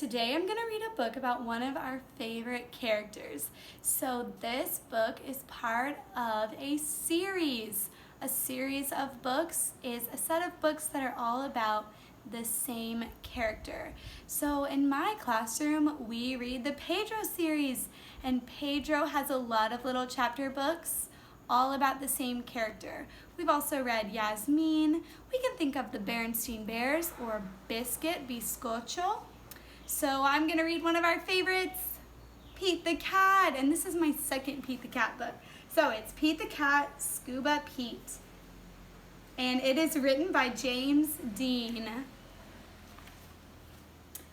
Today I'm going to read a book about one of our favorite characters. So this book is part of a series. A series of books is a set of books that are all about the same character. So in my classroom, we read the Pedro series, and Pedro has a lot of little chapter books all about the same character. We've also read Yasmin. We can think of the Berenstain Bears or Biscuit, Bizcocho. So I'm going to read one of our favorites, Pete the Cat, and this is my second Pete the Cat book. So it's Pete the Cat, Scuba Pete, and it is written by James Dean.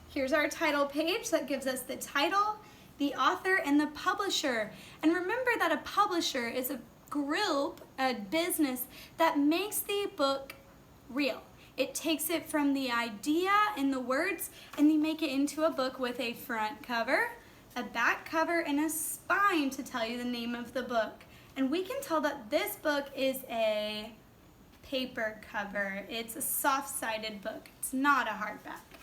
Here's our title page that gives us the title, the author, and the publisher. And remember that a publisher is a group, a business that makes the book real. It takes it from the idea and the words, and they make it into a book with a front cover, a back cover, and a spine to tell you the name of the book. And we can tell that this book is a paper cover. It's a soft-sided book. It's not a hardback.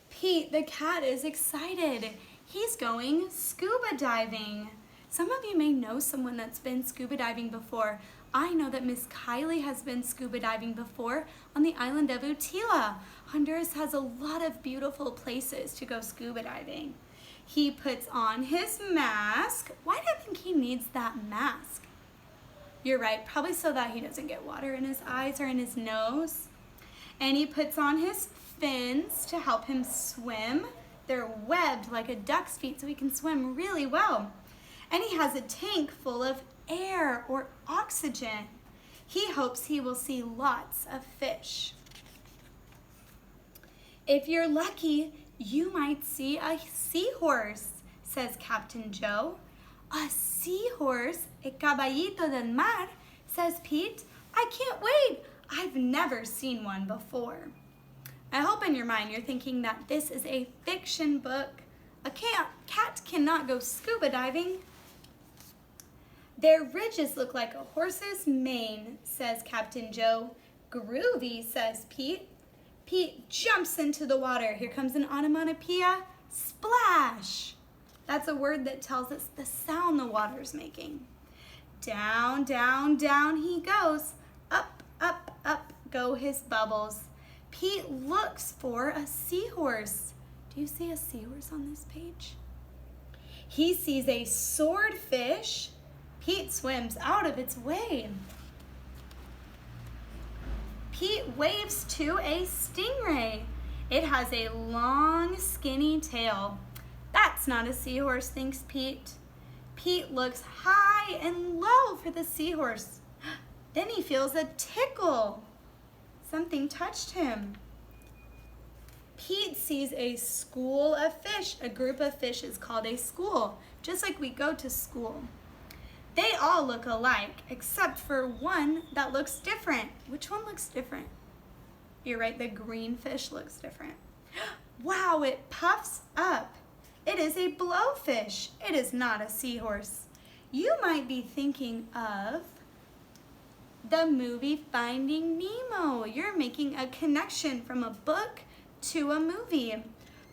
Pete the Cat is excited. He's going scuba diving. Some of you may know someone that's been scuba diving before. I know that Miss Kylie has been scuba diving before on the island of Utila. Honduras has a lot of beautiful places to go scuba diving. He puts on his mask. Why do you think he needs that mask? You're right, probably so that he doesn't get water in his eyes or in his nose. And he puts on his fins to help him swim. They're webbed like a duck's feet so he can swim really well. And he has a tank full of air or oxygen. He hopes he will see lots of fish. If you're lucky, you might see a seahorse, says Captain Joe. A seahorse, a caballito del mar, says Pete. I can't wait. I've never seen one before. I hope in your mind you're thinking that this is a fiction book. A cat cannot go scuba diving. Their ridges look like a horse's mane, says Captain Joe. Groovy, says Pete. Pete jumps into the water. Here comes an onomatopoeia, splash. That's a word that tells us the sound the water's making. Down, down, down he goes. Up, up, up go his bubbles. Pete looks for a seahorse. Do you see a seahorse on this page? He sees a swordfish. Pete swims out of its way. Pete waves to a stingray. It has a long, skinny tail. That's not a seahorse, thinks Pete. Pete looks high and low for the seahorse. Then he feels a tickle. Something touched him. Pete sees a school of fish. A group of fish is called a school, just like we go to school. They all look alike, except for one that looks different. Which one looks different? You're right, the green fish looks different. Wow, it puffs up. It is a blowfish. It is not a seahorse. You might be thinking of the movie Finding Nemo. You're making a connection from a book to a movie.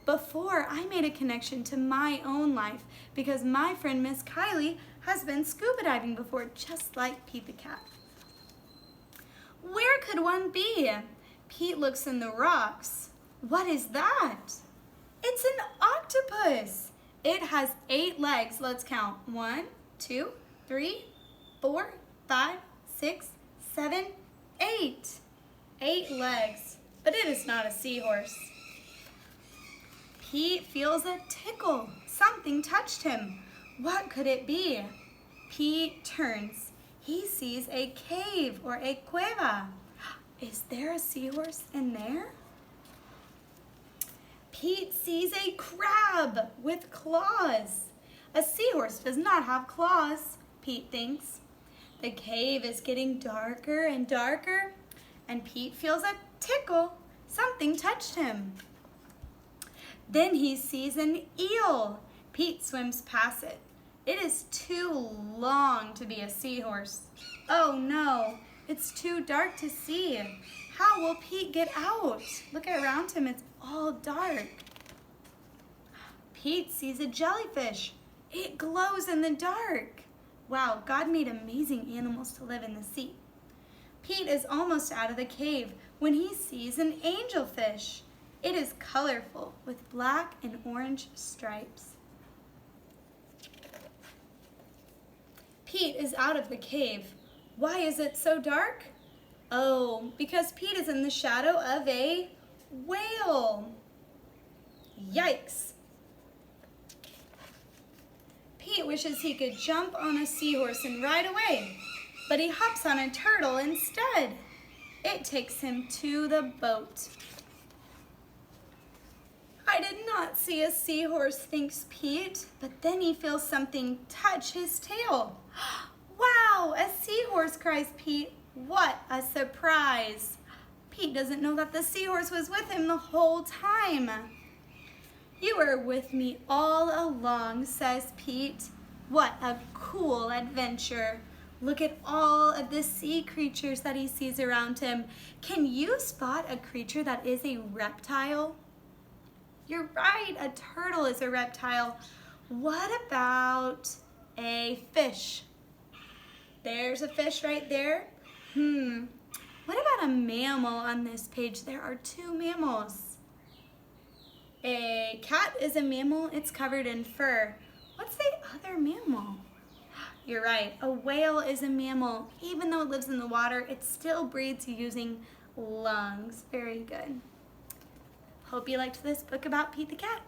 Before, I made a connection to my own life because my friend Miss Kylie has been scuba diving before, just like Pete the Cat. Where could one be? Pete looks in the rocks. What is that? It's an octopus. It has 8 legs. Let's count. 1, 2, 3, 4, 5, 6, 7, 8. 8 legs, but it is not a seahorse. Pete feels a tickle. Something touched him. What could it be? Pete turns. He sees a cave or a cueva. Is there a seahorse in there? Pete sees a crab with claws. A seahorse does not have claws, Pete thinks. The cave is getting darker and darker, and Pete feels a tickle. Something touched him. Then he sees an eel. Pete swims past it. It is too long to be a seahorse. Oh no, It's too dark to see. How will Pete get out? Look around him, it's all dark. Pete sees a jellyfish. It glows in the dark. Wow, God made amazing animals to live in the sea. Pete is almost out of the cave when he sees an angelfish. It is colorful with black and orange stripes. Pete is out of the cave. Why is it so dark? Oh, because Pete is in the shadow of a whale. Yikes. Pete wishes he could jump on a seahorse and ride away, but he hops on a turtle instead. It takes him to the boat. I did not see a seahorse, thinks Pete, but then he feels something touch his tail. Wow, a seahorse, cries Pete. What a surprise. Pete doesn't know that the seahorse was with him the whole time. You were with me all along, says Pete. What a cool adventure. Look at all of the sea creatures that he sees around him. Can you spot a creature that is a reptile? You're right, a turtle is a reptile. What about a fish? There's a fish right there. What about a mammal on this page? There are two mammals. A cat is a mammal, it's covered in fur. What's the other mammal? You're right, a whale is a mammal. Even though it lives in the water, it still breathes using lungs. Very good. Hope you liked this book about Pete the Cat.